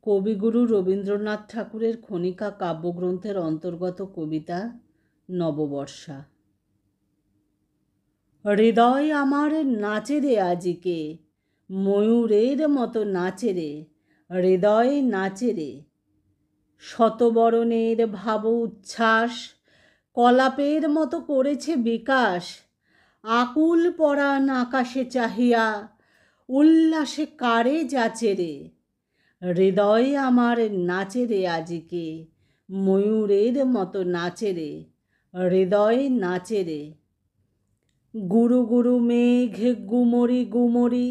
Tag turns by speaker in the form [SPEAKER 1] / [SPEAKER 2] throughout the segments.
[SPEAKER 1] কবিগুরু রবীন্দ্রনাথ ঠাকুরের খনিকা কাব্যগ্রন্থের অন্তর্গত কবিতা নববর্ষা। হৃদয় আমার নাচে রে আজিকে, ময়ূরের মতো নাচে রে, হৃদয় নাচে রে। শতবরণের ভাব উচ্ছ্বাস কলাপের মতো করেছে বিকাশ। আকুল পরাণ আকাশে চাহিয়া উল্লাসে কারে যাচে রে। হৃদয় আমার নাচে রে আজিকে, ময়ূরের মতো নাচে রে, হৃদয় নাচে রে। গুরু গুরু মেঘ গুমরি গুমরি,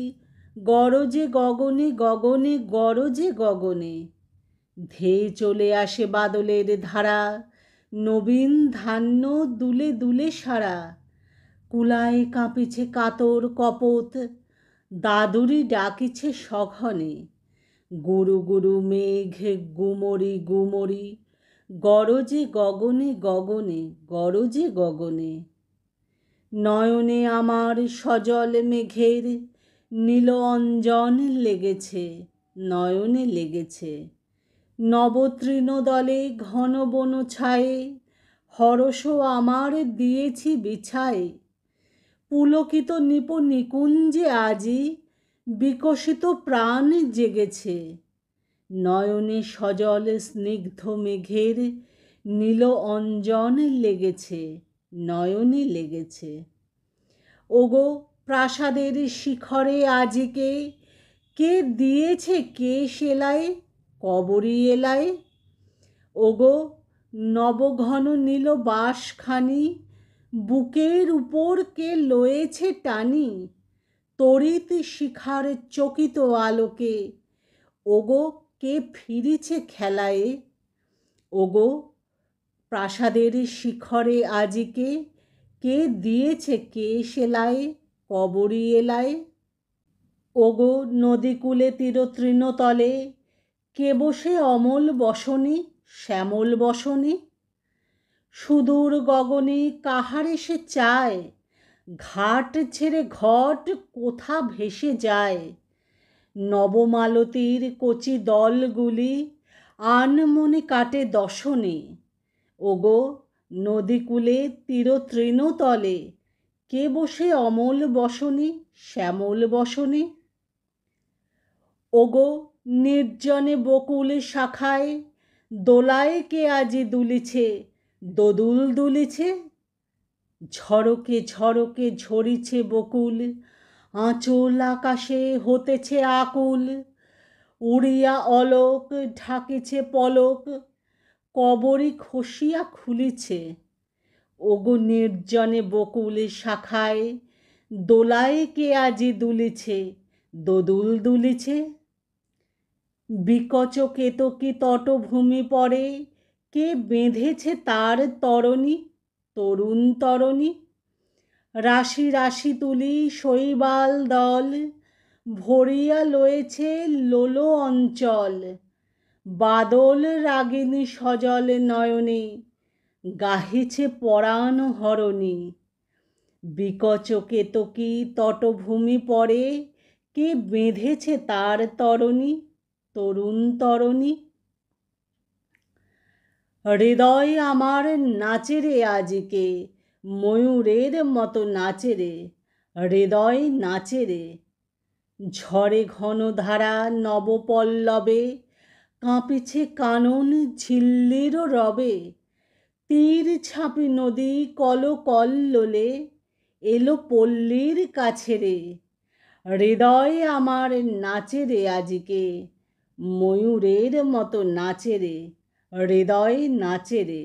[SPEAKER 1] গরজে গগনে গগনে গরজে গগনে। ধেয়ে চলে আসে বাদলের ধারা, নবীন ধান্য দুলে দুলে সারা। কুলায় কাঁপিছে কাতর কপোত, দাদুরি ডাকিছে সঘনে। গুরু গুরু মেঘ গুমরি গুমরি, গরজে গগনে গগনে গরজে গগনে। নয়নে আমার সজল মেঘের নীল অঞ্জন লেগেছে, নয়নে লেগেছে। নবতৃণ দলে ঘন বন ছায়ে, হরষ আমার দিয়েছি বিছায়ে। পুলকিত নিপ নিকুঞ্জে আজি, বিকশিত প্রাণ জেগেছে। নয়নে সজল স্নিগ্ধ মেঘের নীল অঞ্জন লেগেছে, নয়নে লেগেছে। ওগো প্রাসাদের শিখরে আজিকে, কে দিয়েছে কে সেলায় কবরী এলায়। ওগো নবঘন নীল বাঁশখানি, বুকের উপর কে লয়েছে টানি। তড়িৎ শিখার চকিত আলোকে, ওগো কে ফিরিছে খেলায়। ওগো প্রাসাদের শিখরে আজিকে, কে দিয়েছে কে সেলায় কবরী এলায়। ওগো নদীকূলে তীরতৃণতলে, কে বসে অমল বসনে শ্যামল বসনে। সুদূর গগনে কাহারে সে চায়, ঘাট ছেড়ে ঘট কোথা ভেসে যায়। নবমালতীর কচি দলগুলি আনমনে কাটে দশনে। ওগো নদীকূলে তীরতৃণতলে, কে বসে অমল বসনে শ্যামল বসনে। ওগো নির্জনে বকুল শাখায়, দোলায় কে আজি দুলিছে দোদুল দুলিছে। ঝরকে ঝরকে ঝরিছে বকুল, আঁচল আকাশে হতেছে আকুল। উড়িয়া অলোক ঢাকিছে পলক, কবরী খসিয়া খুলিছে। ওগো নির্জনে বকুল শাখায়, দোলায় কে আজি দুলিছে দোদুল দুলিছে। বিকচ কেতকী তটভূমি পরে, কে বেঁধেছে তার তরণী তরুণ তরণী। রাশি রাশি তুলি শৈবাল দল, ভরিয়া লয়েছে লোলো অঞ্চল। বাদল রাগিনী সজল নয়নে, গাহিছে পরাণ হরণী। বিকচ কেতকী তটভূমি পরে, কে বেঁধেছে তার তরণী তরুণ তরণী। হৃদয় আমার নাচে রে আজিকে, ময়ূরের মতো নাচে রে, হৃদয় নাচে রে। ঝড়ে ঘন ধারা নবপল্লবে, কাঁপিছে কানন ঝিল্লির রবে। তীর ছাপি নদী কলকল্লোলে, এলো পল্লীর কাছে রে। হৃদয় আমার নাচে রে আজিকে, ময়ূরের মতো নাচে রে, হৃদয় নাচে রে।